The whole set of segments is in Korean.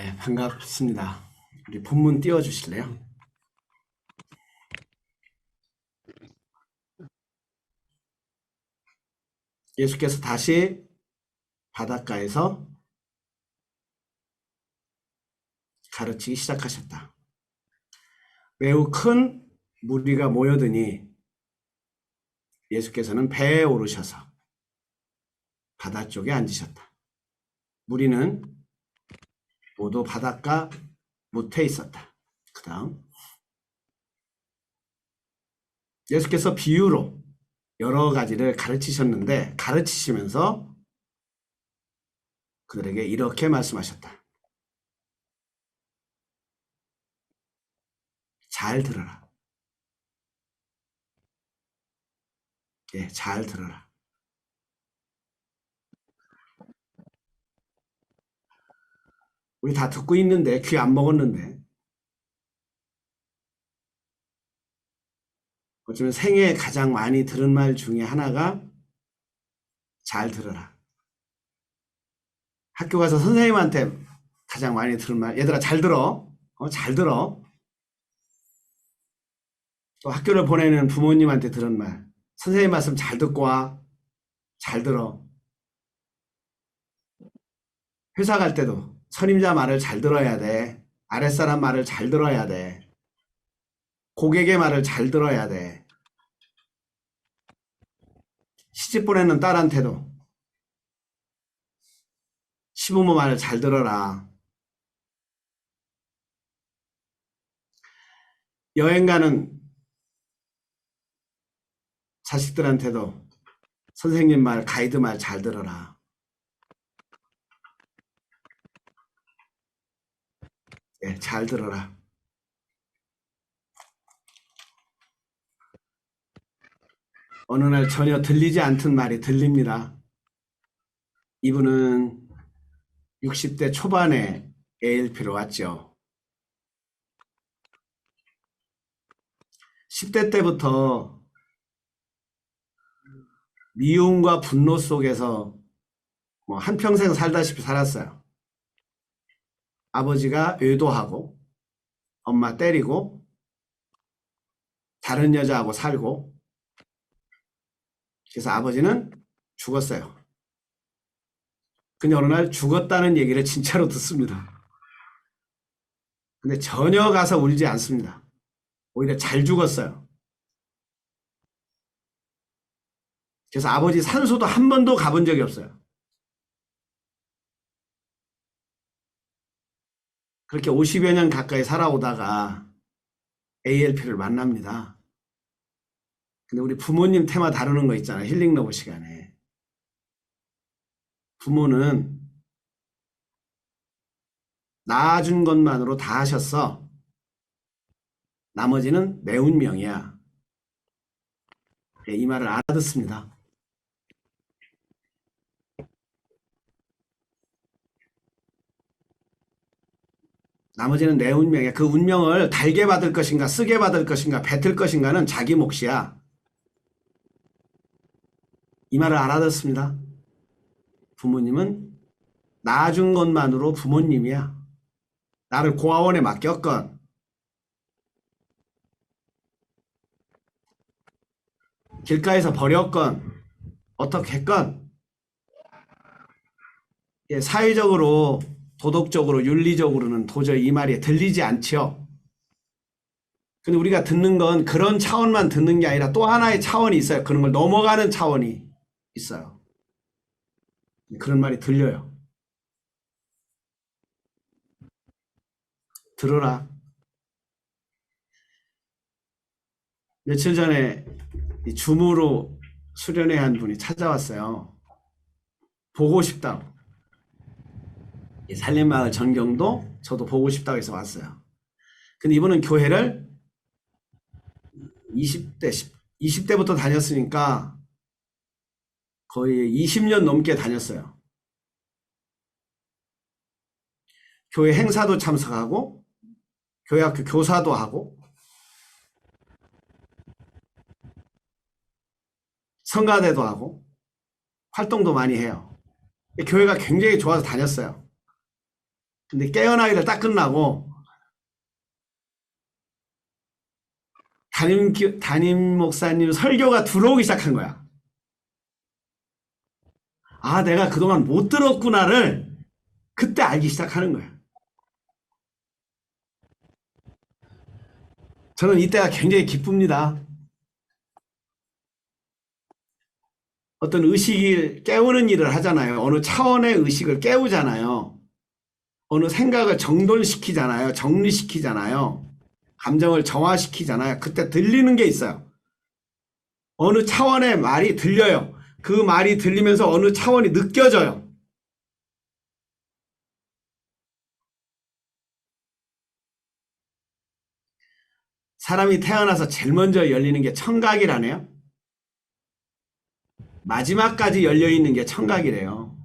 네, 반갑습니다. 우리 본문 띄워주실래요? 예수께서 다시 바닷가에서 가르치기 시작하셨다. 매우 큰 무리가 모여드니 예수께서는 배에 오르셔서 바다 쪽에 앉으셨다. 무리는 모두 바닷가 못에 있었다. 그 다음 예수께서 비유로 여러 가지를 가르치셨는데 가르치시면서 그들에게 이렇게 말씀하셨다. 잘 들어라. 예, 잘 들어라. 우리 다 듣고 있는데 귀 안 먹었는데 어쩌면 생애에 가장 많이 들은 말 중에 하나가 잘 들어라. 학교 가서 선생님한테 가장 많이 들은 말, 얘들아 잘 들어. 잘 들어. 또 학교를 보내는 부모님한테 들은 말, 선생님 말씀 잘 듣고 와. 잘 들어. 회사 갈 때도 선임자 말을 잘 들어야 돼. 아랫사람 말을 잘 들어야 돼. 고객의 말을 잘 들어야 돼. 시집 보내는 딸한테도 시부모 말을 잘 들어라. 여행 가는 자식들한테도 선생님 말, 가이드 말 잘 들어라. 예, 잘 들어라. 어느 날 전혀 들리지 않던 말이 들립니다. 이분은 60대 초반에 ALP로 왔죠. 10대 때부터 미움과 분노 속에서 한평생 살다시피 살았어요. 아버지가 외도하고 엄마 때리고 다른 여자하고 살고 그래서 아버지는 죽었어요. 근데 어느 날 죽었다는 얘기를 진짜로 듣습니다. 근데 전혀 가서 울지 않습니다. 오히려 잘 죽었어요. 그래서 아버지 산소도 한 번도 가본 적이 없어요. 그렇게 50여 년 가까이 살아오다가 ALP를 만납니다. 근데 우리 부모님 테마 다루는 거 있잖아요. 힐링 러브 시간에. 부모는 낳아준 것만으로 다 하셨어. 나머지는 내 운명이야. 이 말을 알아듣습니다. 나머지는 내 운명이야. 그 운명을 달게 받을 것인가 쓰게 받을 것인가 뱉을 것인가는 자기 몫이야. 이 말을 알아듣습니다. 부모님은 낳아준 것만으로 부모님이야. 나를 고아원에 맡겼건 길가에서 버렸건 어떻게 했건 사회적으로 도덕적으로 윤리적으로는 도저히 이 말이 들리지 않죠. 근데 우리가 듣는 건 그런 차원만 듣는 게 아니라 또 하나의 차원이 있어요. 그런 걸 넘어가는 차원이 있어요. 그런 말이 들려요. 들어라. 며칠 전에 줌으로 수련회 한 분이 찾아왔어요. 보고 싶다고. 살림마을 전경도 저도 보고 싶다고 해서 왔어요. 근데 이분은 교회를 20대부터 다녔으니까 거의 20년 넘게 다녔어요. 교회 행사도 참석하고 교회 학교 교사도 하고 성가대도 하고 활동도 많이 해요. 교회가 굉장히 좋아서 다녔어요. 근데 깨어나기를 딱 끝나고 담임 목사님 설교가 들어오기 시작한 거야. 아, 내가 그동안 못 들었구나를 그때 알기 시작하는 거야. 저는 이때가 굉장히 기쁩니다. 어떤 의식을 깨우는 일을 하잖아요. 어느 차원의 의식을 깨우잖아요. 어느 생각을 정돈시키잖아요. 정리시키잖아요. 감정을 정화시키잖아요. 그때 들리는 게 있어요. 어느 차원의 말이 들려요. 그 말이 들리면서 어느 차원이 느껴져요. 사람이 태어나서 제일 먼저 열리는 게 청각이라네요. 마지막까지 열려있는 게 청각이래요.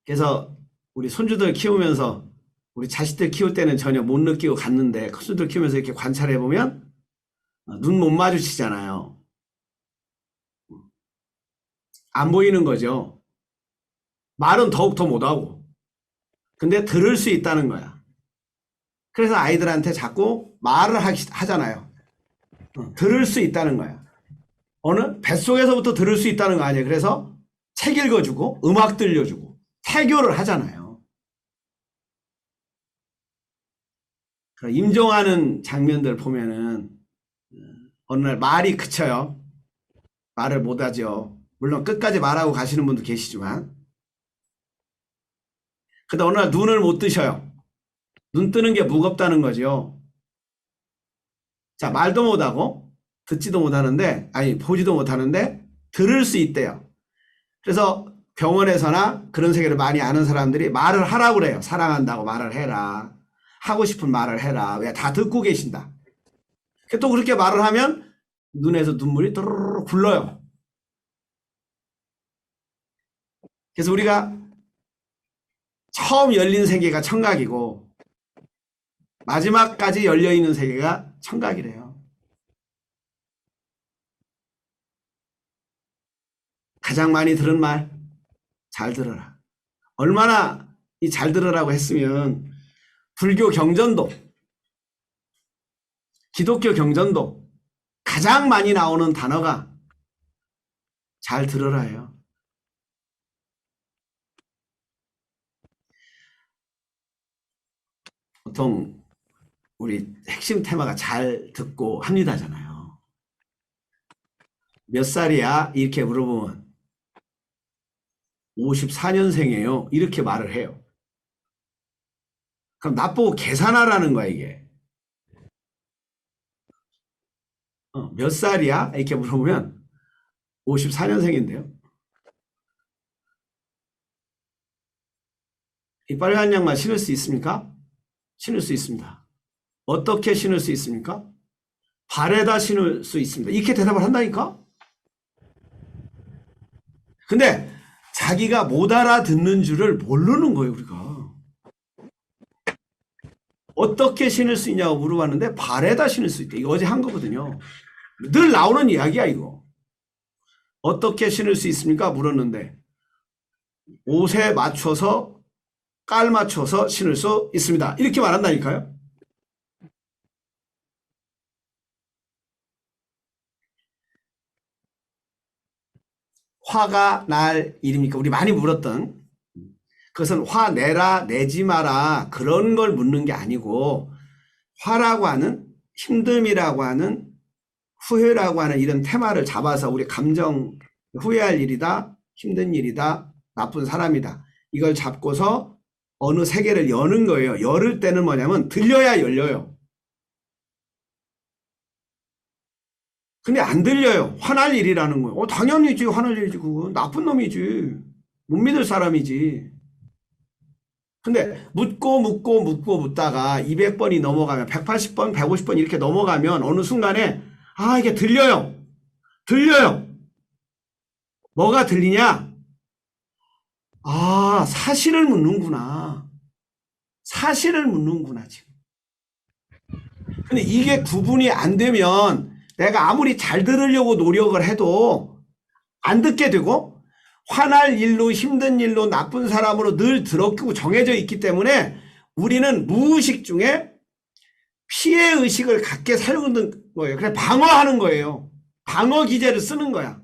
그래서 우리 손주들 키우면서 우리 자식들 키울 때는 전혀 못 느끼고 갔는데 손주들 키우면서 이렇게 관찰해보면 눈 못 마주치잖아요. 안 보이는 거죠. 말은 더욱더 못하고. 근데 들을 수 있다는 거야. 그래서 아이들한테 자꾸 말을 하잖아요. 들을 수 있다는 거야. 어느 뱃속에서부터 들을 수 있다는 거 아니에요. 그래서 책 읽어주고 음악 들려주고 태교를 하잖아요. 임종하는 장면들 보면은 어느 날 말이 그쳐요. 말을 못하죠. 물론 끝까지 말하고 가시는 분도 계시지만. 근데 어느 날 눈을 못 뜨셔요. 눈 뜨는 게 무겁다는 거죠. 자, 말도 못하고 듣지도 못하는데, 아니 보지도 못하는데 들을 수 있대요. 그래서 병원에서나 그런 세계를 많이 아는 사람들이 말을 하라고 그래요. 사랑한다고 말을 해라. 하고 싶은 말을 해라. 왜 다 듣고 계신다. 또 그렇게 말을 하면 눈에서 눈물이 또르르 굴러요. 그래서 우리가 처음 열린 세계가 청각이고 마지막까지 열려있는 세계가 청각이래요. 가장 많이 들은 말, 잘 들어라. 얼마나 이 잘 들으라고 했으면 불교 경전도, 기독교 경전도 가장 많이 나오는 단어가 잘 들으라예요. 보통 우리 핵심 테마가 잘 듣고 합니다잖아요. 몇 살이야? 이렇게 물어보면 54년생이에요. 이렇게 말을 해요. 그럼 나보고 계산하라는 거야, 이게. 몇 살이야? 이렇게 물어보면 54년생인데요. 이 빨간 양말 신을 수 있습니까? 신을 수 있습니다. 어떻게 신을 수 있습니까? 발에다 신을 수 있습니다. 이렇게 대답을 한다니까? 근데 자기가 못 알아듣는 줄을 모르는 거예요, 우리가. 어떻게 신을 수 있냐고 물어봤는데 발에다 신을 수 있대. 이거 어제 한 거거든요. 늘 나오는 이야기야, 이거. 어떻게 신을 수 있습니까? 물었는데 옷에 맞춰서 깔 맞춰서 신을 수 있습니다. 이렇게 말한다니까요. 화가 날 일입니까? 우리 많이 물었던 그것은 화내라 내지 마라 그런 걸 묻는 게 아니고 화라고 하는 힘듦이라고 하는 후회라고 하는 이런 테마를 잡아서 우리 감정 후회할 일이다 힘든 일이다 나쁜 사람이다 이걸 잡고서 어느 세계를 여는 거예요. 열을 때는 뭐냐면 들려야 열려요. 근데 안 들려요. 화날 일이라는 거예요. 당연히지 화날 일이지 그건 나쁜 놈이지 못 믿을 사람이지. 근데 묻고 묻다가 200번이 넘어가면 180번 150번 이렇게 넘어가면 어느 순간에 아 이게 들려요. 뭐가 들리냐? 아 사실을 묻는구나. 지금. 근데 이게 구분이 안 되면 내가 아무리 잘 들으려고 노력을 해도 안 듣게 되고 화날 일로 힘든 일로 나쁜 사람으로 늘 들었고 정해져 있기 때문에 우리는 무의식 중에 피해의식을 갖게 살는 거예요. 그래 방어하는 거예요. 방어 기제를 쓰는 거야.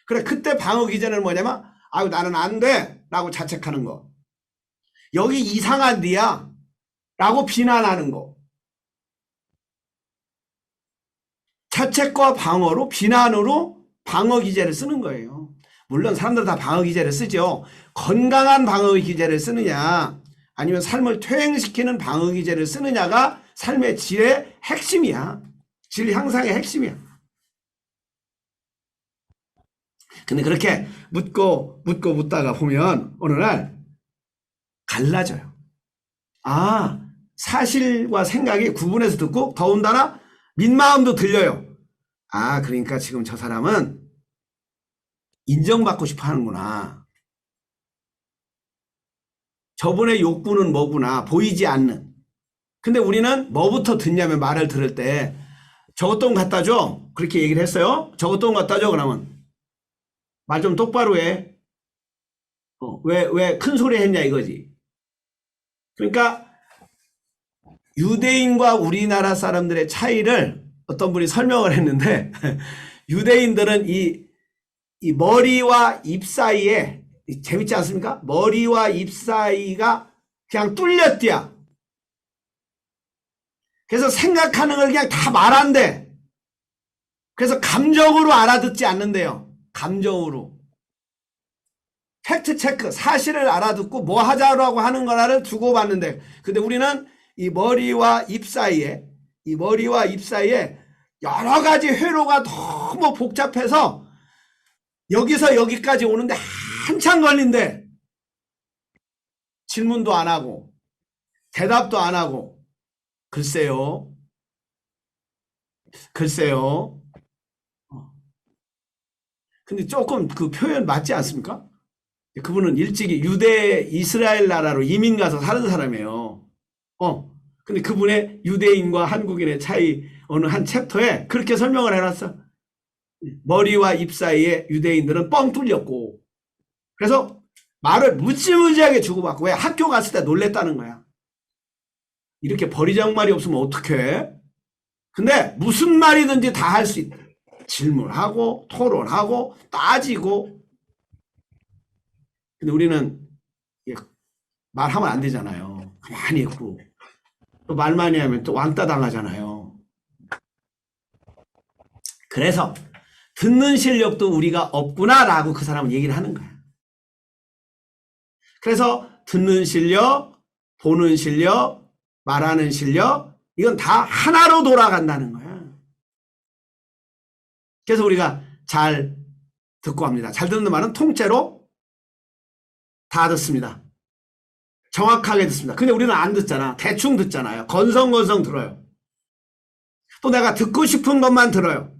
그래 그때 방어 기제는 뭐냐면 아유 나는 안 돼 라고 자책하는 거. 여기 이상한 데야 라고 비난하는 거. 자책과 방어로 비난으로 방어 기제를 쓰는 거예요. 물론 사람들 다 방어 기제를 쓰죠. 건강한 방어 기제를 쓰느냐 아니면 삶을 퇴행시키는 방어 기제를 쓰느냐가 삶의 질의 핵심이야. 질 향상의 핵심이야. 근데 그렇게 묻다가 보면 어느 날 갈라져요. 아, 사실과 생각이 구분해서 듣고 더군다나 민마음도 들려요. 아, 그러니까 지금 저 사람은 인정받고 싶어 하는구나. 저분의 욕구는 뭐구나. 보이지 않는. 근데 우리는 뭐부터 듣냐면 말을 들을 때 저것 좀 갖다 줘. 그렇게 얘기를 했어요. 저것 좀 갖다 줘. 그러면 말 좀 똑바로 해. 왜 큰 소리 했냐 이거지. 그러니까 유대인과 우리나라 사람들의 차이를 어떤 분이 설명을 했는데 유대인들은 이 머리와 입 사이에 재밌지 않습니까? 머리와 입 사이가 그냥 뚫렸디야. 그래서 생각하는 걸 그냥 다 말한대. 그래서 감정으로 알아듣지 않는데요. 감정으로. 팩트 체크, 사실을 알아듣고 뭐 하자라고 하는 거를 주고받는데, 근데 우리는 이 머리와 입 사이에 여러 가지 회로가 너무 복잡해서 여기서 여기까지 오는데 한참 걸린대. 질문도 안 하고 대답도 안 하고. 글쎄요. 근데 조금 그 표현 맞지 않습니까? 그분은 일찍이 유대 이스라엘 나라로 이민 가서 사는 사람이에요. 근데 그분의 유대인과 한국인의 차이 어느 한 챕터에 그렇게 설명을 해놨어. 머리와 입 사이에 유대인들은 뻥 뚫렸고, 그래서 말을 무지무지하게 주고받고, 왜 학교 갔을 때 놀랬다는 거야. 이렇게 버리장말이 없으면 어떡해? 근데 무슨 말이든지 다 할 수 있다. 질문하고 토론하고 따지고. 근데 우리는 말하면 안 되잖아요. 가만히 있고. 또 말 많이 하면 또 왕따 당하잖아요. 그래서 듣는 실력도 우리가 없구나라고 그 사람은 얘기를 하는 거야. 그래서 듣는 실력, 보는 실력, 말하는 실력, 이건 다 하나로 돌아간다는 거야. 그래서 우리가 잘 듣고 합니다. 잘 듣는 말은 통째로 다 듣습니다. 정확하게 듣습니다. 근데 우리는 안 듣잖아. 대충 듣잖아요. 건성건성 들어요. 또 내가 듣고 싶은 것만 들어요.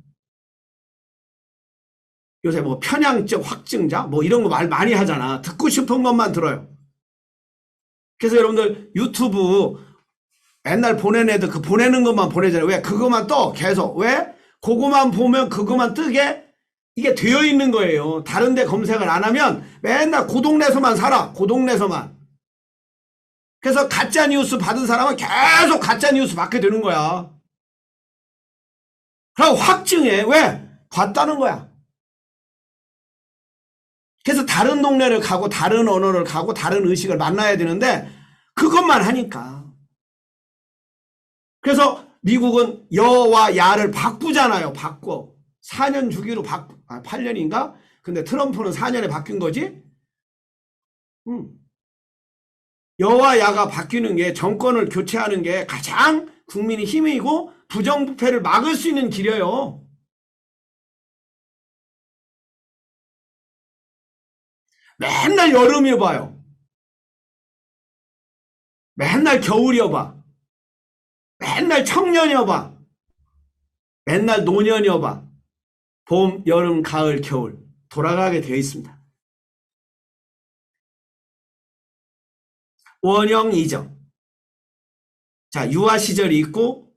요새 뭐 편향적 확증자 뭐 이런 거 말 많이 하잖아. 듣고 싶은 것만 들어요. 그래서 여러분들 유튜브 맨날 보낸 애들 그 보내는 것만 보내잖아요. 왜? 그것만 떠 계속. 왜? 그거만 보면 그것만 뜨게 이게 되어 있는 거예요. 다른 데 검색을 안 하면 맨날 그 동네에서만 살아. 그 동네에서만. 그래서 가짜 뉴스 받은 사람은 계속 가짜 뉴스 받게 되는 거야. 그럼 확증해. 왜? 봤다는 거야. 그래서 다른 동네를 가고 다른 언어를 가고 다른 의식을 만나야 되는데 그것만 하니까. 그래서 미국은 여와 야를 바꾸잖아요. 바꿔. 4년 주기로 8년인가? 근데 트럼프는 4년에 바뀐 거지? 여와 야가 바뀌는 게 정권을 교체하는 게 가장 국민의 힘이고 부정부패를 막을 수 있는 길이에요. 맨날 여름이어봐요. 맨날 겨울이어봐. 맨날 청년이어봐. 맨날 노년이어봐. 봄, 여름, 가을, 겨울 돌아가게 되어 있습니다. 원형 이정. 자, 유아 시절이 있고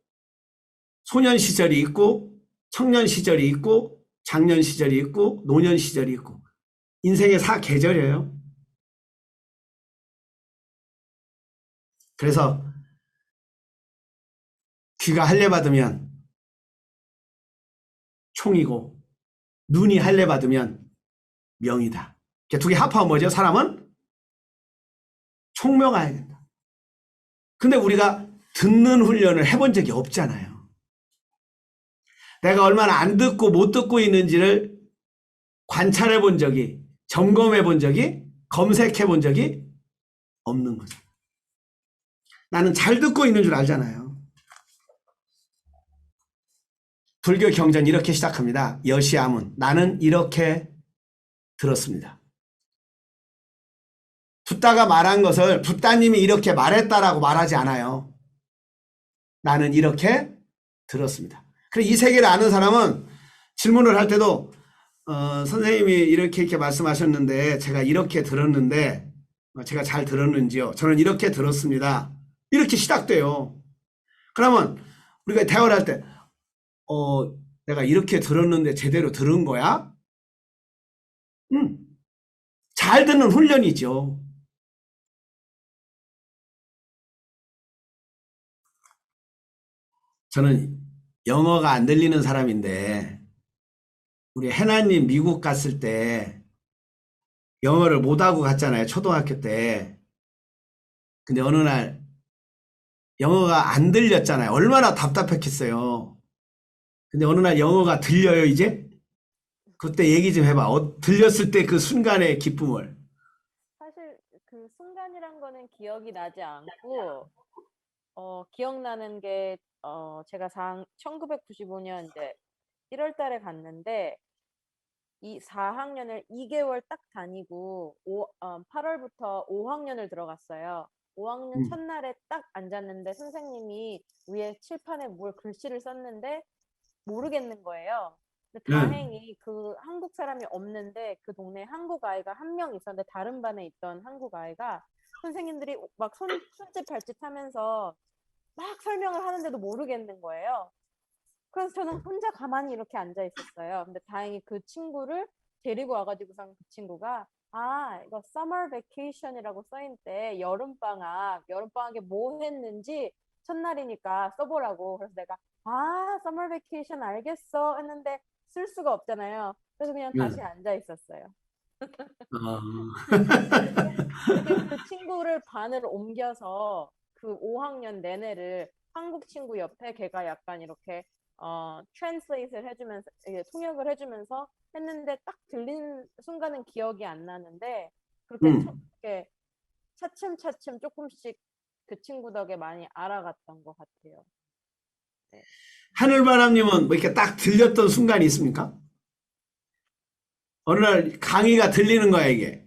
소년 시절이 있고 청년 시절이 있고 장년 시절이 있고 노년 시절이 있고 인생의 계절이에요. 그래서 귀가 할례 받으면 총이고 눈이 할례 받으면 명이다. 두 개 합하면 뭐죠? 사람은 총명해야 된다. 근데 우리가 듣는 훈련을 해본 적이 없잖아요. 내가 얼마나 안 듣고 못 듣고 있는지를 관찰해 본 적이, 점검해 본 적이, 검색해 본 적이 없는 거죠. 나는 잘 듣고 있는 줄 알잖아요. 불교 경전 이렇게 시작합니다. 여시아문, 나는 이렇게 들었습니다. 붓다가 말한 것을 붓다님이 이렇게 말했다라고 말하지 않아요. 나는 이렇게 들었습니다. 그래서 이 세계를 아는 사람은 질문을 할 때도 선생님이 이렇게 말씀하셨는데 제가 이렇게 들었는데 제가 잘 들었는지요? 저는 이렇게 들었습니다. 이렇게 시작돼요. 그러면 우리가 대화를 할 때 내가 이렇게 들었는데 제대로 들은 거야? 잘 듣는 훈련이죠. 저는 영어가 안 들리는 사람인데 우리 해나님 미국 갔을 때 영어를 못하고 갔잖아요. 초등학교 때. 근데 어느 날 영어가 안 들렸잖아요. 얼마나 답답했겠어요. 근데 어느 날 영어가 들려요, 이제? 그때 얘기 좀 해봐. 들렸을 때 그 순간의 기쁨을. 사실 그 순간이란 거는 기억이 나지 않고 기억나는 게 제가 1995년 이제 1월 달에 갔는데 이 4학년을 2개월 딱 다니고 8월부터 5학년을 들어갔어요. 5학년 첫날에 딱 앉았는데 선생님이 위에 칠판에 뭘 글씨를 썼는데 모르겠는 거예요. 근데 다행히 그 한국 사람이 없는데 그 동네에 한국 아이가 한 명 있었는데 다른 반에 있던 한국 아이가 선생님들이 막 손짓 발짓 하면서 막 설명을 하는데도 모르겠는 거예요. 그래서 저는 혼자 가만히 이렇게 앉아 있었어요. 근데 다행히 그 친구를 데리고 와가지고선 그 친구가 이거 summer vacation이라고 써있대. 여름방학에 뭐 했는지 첫날이니까 써보라고. 그래서 내가 summer vacation 알겠어 했는데 쓸 수가 없잖아요. 그래서 그냥 다시 앉아 있었어요. 그렇게 그 친구를 반을 옮겨서 그 5학년 내내를 한국 친구 옆에 걔가 약간 이렇게 트랜스레이트를 해주면서 통역을 해주면서 했는데 딱 들린 순간은 기억이 안 나는데 그렇게 차츰차츰 조금씩 그 친구 덕에 많이 알아갔던 것 같아요. 네. 하늘바람님은 뭐 이렇게 딱 들렸던 순간이 있습니까? 어느 날 강의가 들리는 거야, 이게.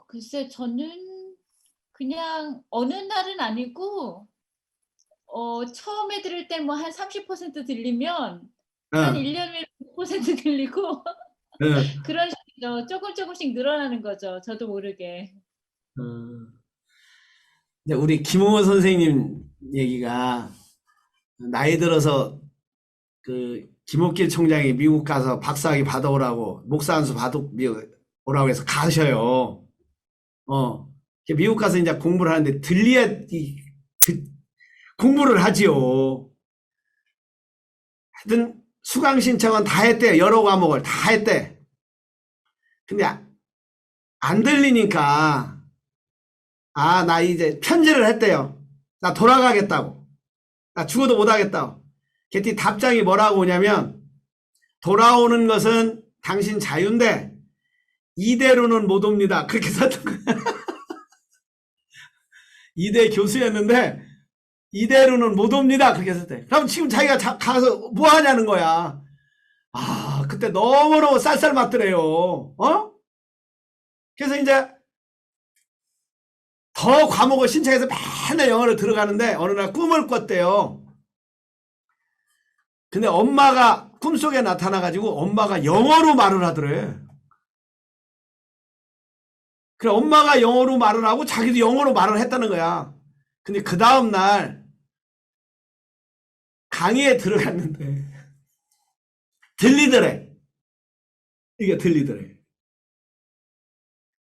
글쎄, 저는 그냥 어느 날은 아니고, 처음에 들을 때 뭐 한 30% 들리면, 한 1년에 100% 들리고, 그런 식으로 조금씩 늘어나는 거죠. 저도 모르게. 우리 김홍원 선생님 얘기가 나이 들어서 그 김옥길 총장이 미국 가서 박사학위 받아오라고 목사 한수 받아오라고 해서 가셔요. 미국 가서 이제 공부를 하는데 들려야 공부를 하지요. 하여튼 수강 신청은 다 했대요. 여러 과목을 다 했대. 근데 안 들리니까 나 이제 편지를 했대요. 나 돌아가겠다고. 나 죽어도 못하겠다고. 걔 답장이 뭐라고 오냐면 돌아오는 것은 당신 자유인데 이대로는 못 옵니다. 그렇게 썼던 거야. 이대 교수였는데 이대로는 못 옵니다. 그렇게 썼대. 그럼 지금 자기가 가서 뭐 하냐는 거야. 그때 너무너무 쌀쌀 맞더래요. 그래서 이제 더 과목을 신청해서 맨날 영어를 들어가는데 어느 날 꿈을 꿨대요. 근데 엄마가 꿈속에 나타나가지고 엄마가 영어로 말을 하더래. 그래, 엄마가 영어로 말을 하고 자기도 영어로 말을 했다는 거야. 근데 그 다음날 강의에 들어갔는데 들리더래. 이게 들리더래.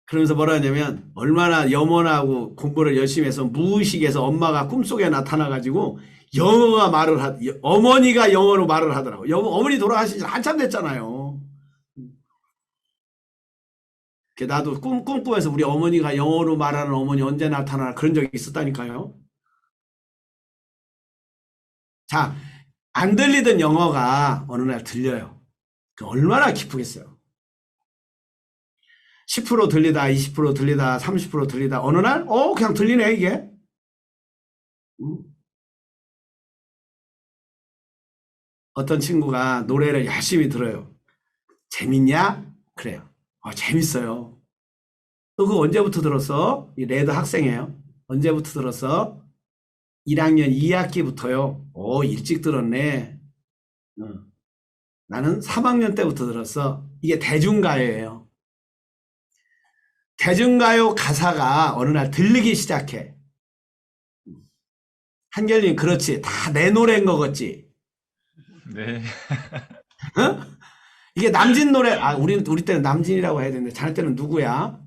그러면서 뭐라 하냐면 얼마나 염원하고 공부를 열심히 해서 무의식에서 엄마가 꿈속에 나타나가지고 영어가 말을 어머니가 영어로 말을 하더라고. 어머니 돌아가신 지 한참 됐잖아요. 나도 꿈꾸면서 우리 어머니가 영어로 말하는 어머니 언제 나타나나 그런 적이 있었다니까요. 자, 안 들리던 영어가 어느 날 들려요. 얼마나 기쁘겠어요. 10% 들리다, 20% 들리다, 30% 들리다, 어느 날, 그냥 들리네, 이게. 어떤 친구가 노래를 열심히 들어요. 재밌냐? 그래요. 재밌어요. 너 그거 언제부터 들었어? 이 레드 학생이에요. 언제부터 들었어? 1학년 2학기부터요. 일찍 들었네. 나는 3학년 때부터 들었어. 이게 대중가요예요. 대중가요 가사가 어느 날 들리기 시작해. 한결님, 그렇지. 다 내 노래인 거겠지. 네. 어? 이게 남진 노래, 우리 때는 남진이라고 해야 되는데, 자네 때는 누구야?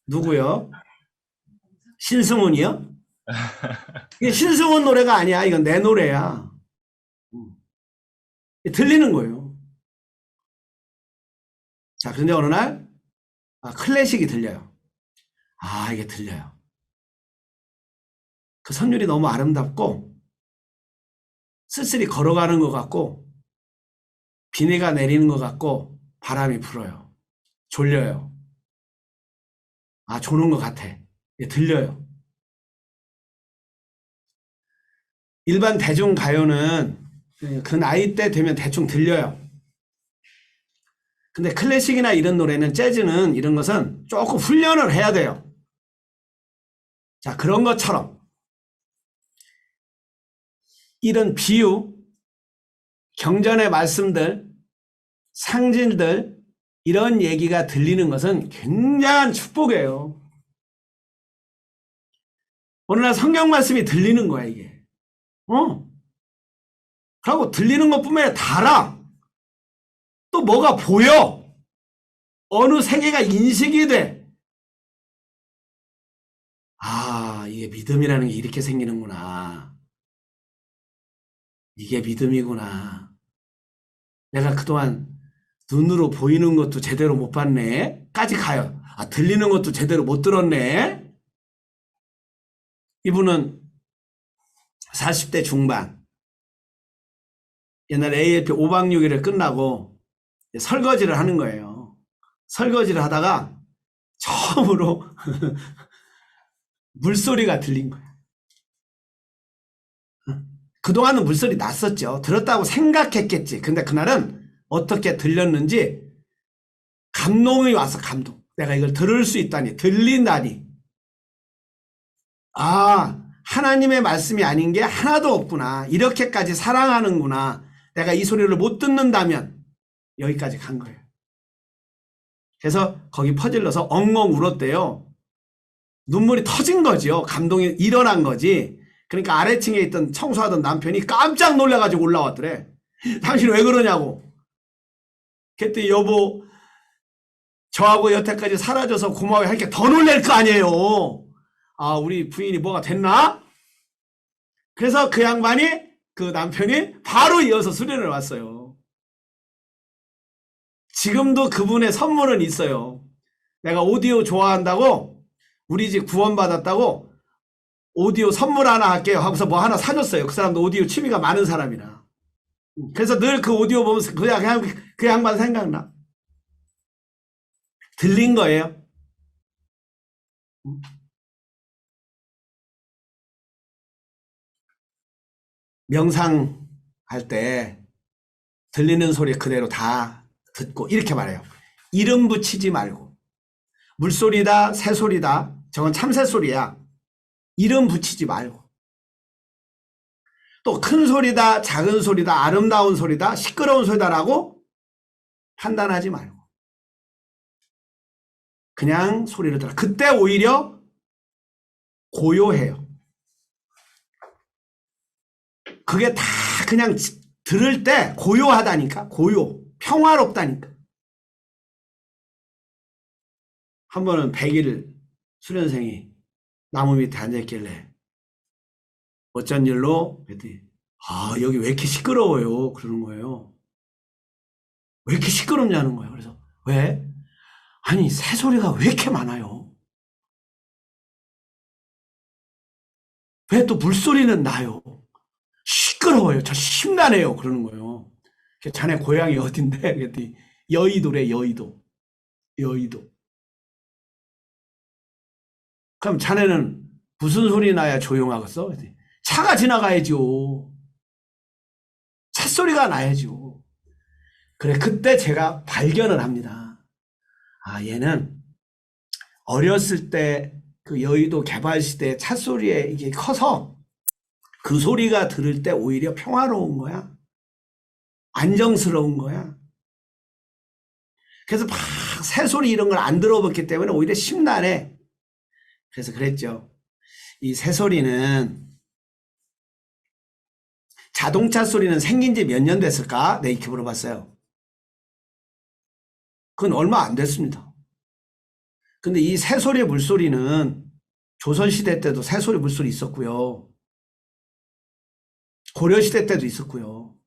누구요? 신승훈이요? 이게 신승훈 노래가 아니야. 이건 내 노래야. 들리는 거예요. 자, 그런데 어느 날, 클래식이 들려요. 이게 들려요. 그 선율이 너무 아름답고, 쓸쓸히 걸어가는 것 같고, 비내가 내리는 것 같고, 바람이 불어요. 졸려요. 조는 것 같아. 들려요. 일반 대중가요는 그 나이 때 되면 대충 들려요. 근데 클래식이나 이런 노래는, 재즈는 이런 것은 조금 훈련을 해야 돼요. 자, 그런 것처럼 이런 비유, 경전의 말씀들, 상징들, 이런 얘기가 들리는 것은 굉장한 축복이에요. 어느 날 성경 말씀이 들리는 거야, 이게. 그리고 들리는 것뿐만 아니라 달아. 또 뭐가 보여. 어느 세계가 인식이 돼. 이게 믿음이라는 게 이렇게 생기는구나. 이게 믿음이구나. 내가 그동안 눈으로 보이는 것도 제대로 못 봤네. 까지 가요. 들리는 것도 제대로 못 들었네. 이분은 40대 중반. 옛날 ALP 5박 6일을 끝나고 설거지를 하는 거예요. 설거지를 하다가 처음으로 물소리가 들린 거예요. 그동안은 물소리 났었죠. 들었다고 생각했겠지. 근데 그날은 어떻게 들렸는지 감동이 와서 감동. 내가 이걸 들을 수 있다니, 들린다니. 하나님의 말씀이 아닌 게 하나도 없구나. 이렇게까지 사랑하는구나. 내가 이 소리를 못 듣는다면 여기까지 간 거예요. 그래서 거기 퍼질러서 엉엉 울었대요. 눈물이 터진 거죠. 감동이 일어난 거지. 그러니까 아래층에 있던 청소하던 남편이 깜짝 놀라가지고 올라왔더래. 당신 왜 그러냐고. 그랬더니 여보, 저하고 여태까지 사라져서 고마워요 하니까 더 놀랄 거 아니에요. 우리 부인이 뭐가 됐나? 그래서 그 남편이 바로 이어서 수련을 왔어요. 지금도 그분의 선물은 있어요. 내가 오디오 좋아한다고, 우리 집 구원받았다고 오디오 선물 하나 할게요 하고서 뭐 하나 사줬어요. 그 사람도 오디오 취미가 많은 사람이라. 그래서 늘 그 오디오 보면서 그 양반 생각나. 들린 거예요. 명상할 때 들리는 소리 그대로 다 듣고 이렇게 말해요. 이름 붙이지 말고. 물소리다, 새소리다. 저건 참새소리야. 이름 붙이지 말고. 또 큰 소리다, 작은 소리다, 아름다운 소리다, 시끄러운 소리다라고 판단하지 말고. 그냥 소리를 들어. 그때 오히려 고요해요. 그게 다 그냥 들을 때 고요하다니까. 평화롭다니까. 한 번은 100일 수련생이 나무 밑에 앉아있길래 어쩐 일로? 그랬더니 여기 왜 이렇게 시끄러워요? 그러는 거예요. 왜 이렇게 시끄럽냐는 거예요. 그래서 왜? 아니 새소리가 왜 이렇게 많아요? 왜 또 물소리는 나요? 시끄러워요. 저 심란해요. 그러는 거예요. 자네 고향이 어딘데? 그랬더니 여의도래. 여의도. 그럼 자네는 무슨 소리 나야 조용하겠어? 그랬더니 차가 지나가야죠. 찻소리가 나야죠. 그래, 그때 제가 발견을 합니다. 얘는 어렸을 때 그 여의도 개발 시대에 찻소리에 이게 커서 그 소리가 들을 때 오히려 평화로운 거야. 안정스러운 거야. 그래서 막 새소리 이런 걸 안 들어봤기 때문에 오히려 심란해. 그래서 그랬죠. 이 새소리는 자동차 소리는 생긴 지 몇 년 됐을까? 네, 이렇게 물어봤어요. 그건 얼마 안 됐습니다. 근데 이 새소리 물소리는 조선시대 때도 새소리 물소리 있었고요. 고려시대 때도 있었고요.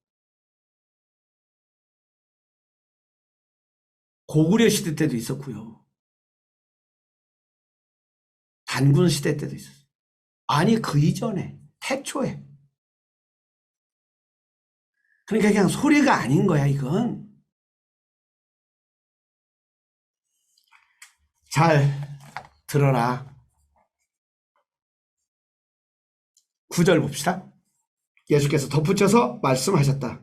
고구려 시대 때도 있었고요. 단군 시대 때도 있었어요. 아니 그 이전에 태초에. 그러니까 그냥 소리가 아닌 거야 이건. 잘 들어라. 9절 봅시다. 예수께서 덧붙여서 말씀하셨다.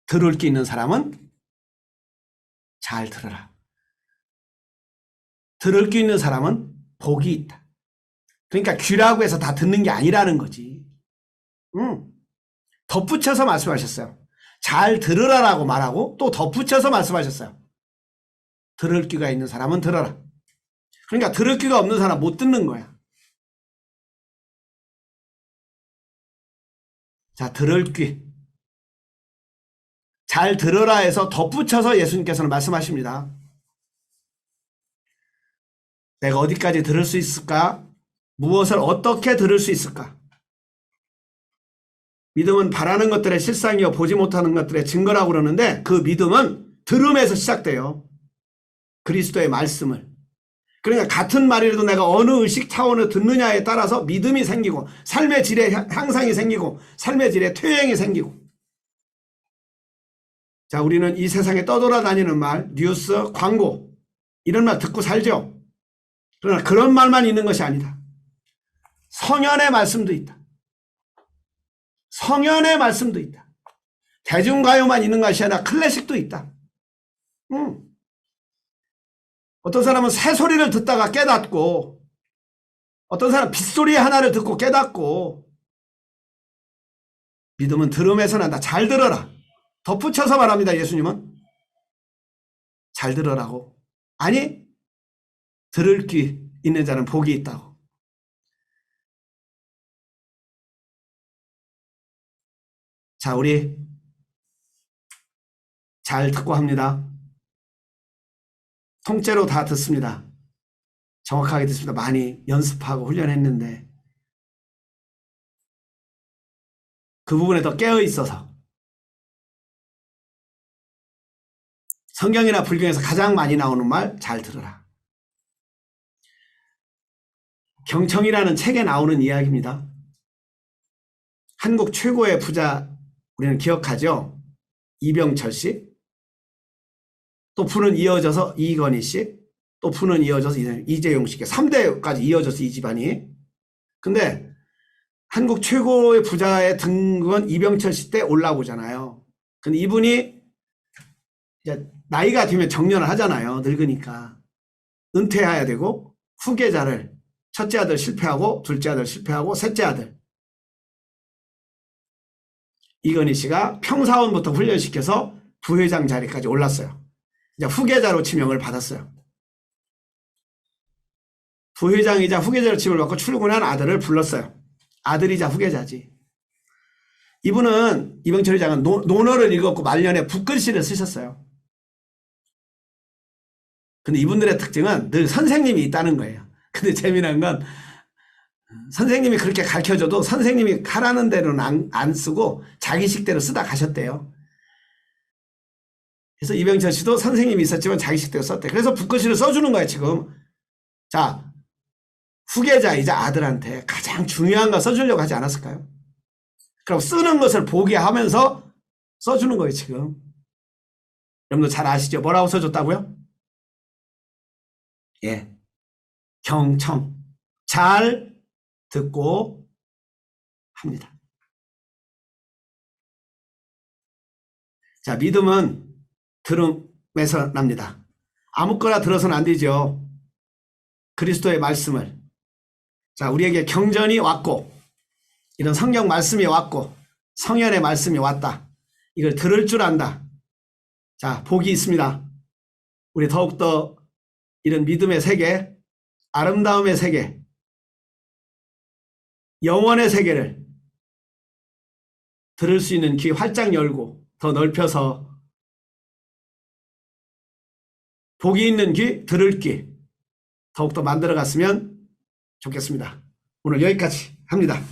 들을 게 있는 사람은 잘 들어라. 들을 게 있는 사람은 복이 있다. 그러니까 귀라고 해서 다 듣는 게 아니라는 거지. 덧붙여서 말씀하셨어요. 잘 들으라라고 말하고 또 덧붙여서 말씀하셨어요. 들을 귀가 있는 사람은 들어라. 그러니까 들을 귀가 없는 사람 못 듣는 거야. 자, 들을 귀. 잘 들으라 해서 덧붙여서 예수님께서는 말씀하십니다. 내가 어디까지 들을 수 있을까? 무엇을 어떻게 들을 수 있을까? 믿음은 바라는 것들의 실상이요 보지 못하는 것들의 증거라고 그러는데 그 믿음은 들음에서 시작돼요. 그리스도의 말씀을. 그러니까 같은 말이라도 내가 어느 의식 차원을 듣느냐에 따라서 믿음이 생기고 삶의 질의 향상이 생기고 삶의 질의 퇴행이 생기고. 자, 우리는 이 세상에 떠돌아다니는 말, 뉴스, 광고 이런 말 듣고 살죠. 그러나 그런 말만 있는 것이 아니다. 성현의 말씀도 있다. 성현의 말씀도 있다. 대중가요만 있는 것이 아니라 클래식도 있다. 어떤 사람은 새소리를 듣다가 깨닫고 어떤 사람은 빗소리 하나를 듣고 깨닫고 믿음은 들음에서 난다. 잘 들어라. 덧붙여서 말합니다. 예수님은 잘 들어라고. 아니 들을 귀 있는 자는 복이 있다고. 자, 우리 잘 듣고 합니다. 통째로 다 듣습니다. 정확하게 듣습니다. 많이 연습하고 훈련했는데 그 부분에 더 깨어 있어서 성경이나 불경에서 가장 많이 나오는 말 잘 들어라. 경청이라는 책에 나오는 이야기입니다. 한국 최고의 부자 우리는 기억하죠? 이병철 씨. 또 부는 이어져서 이건희 씨. 또 부는 이어져서 이재용 씨. 3대까지 이어져서 이 집안이. 근데 한국 최고의 부자의 등급은 이병철 씨 때 올라오잖아요. 근데 이분이 이제 나이가 되면 정년을 하잖아요. 늙으니까. 은퇴해야 되고 후계자를 첫째 아들 실패하고 둘째 아들 실패하고 셋째 아들 이건희 씨가 평사원부터 훈련시켜서 부회장 자리까지 올랐어요. 이제 후계자로 지명을 받았어요. 부회장이자 후계자로 지명을 받고 출근한 아들을 불렀어요. 아들이자 후계자지. 이분은 이병철 회장은 논어를 읽었고 말년에 붓글씨를 쓰셨어요. 근데 이분들의 특징은 늘 선생님이 있다는 거예요. 근데 재미난 건 선생님이 그렇게 가르쳐줘도 선생님이 하라는 대로는 안 쓰고 자기식대로 쓰다 가셨대요. 그래서 이병철 씨도 선생님이 있었지만 자기식대로 썼대. 그래서 붓글씨를 써주는 거예요, 지금. 자, 후계자이자 아들한테 가장 중요한 거 써주려고 하지 않았을까요? 그럼 쓰는 것을 보게 하면서 써주는 거예요, 지금. 여러분들 잘 아시죠? 뭐라고 써줬다고요? 예. 경청. 잘 듣고 합니다. 자, 믿음은 들음에서 납니다. 아무거나 들어서는 안 되죠. 그리스도의 말씀을. 자, 우리에게 경전이 왔고, 이런 성경 말씀이 왔고, 성현의 말씀이 왔다. 이걸 들을 줄 안다. 자, 복이 있습니다. 우리 더욱더 이런 믿음의 세계, 아름다움의 세계, 영원의 세계를 들을 수 있는 귀 활짝 열고 더 넓혀서 복이 있는 귀, 들을 귀 더욱더 만들어 갔으면 좋겠습니다. 오늘 여기까지 합니다.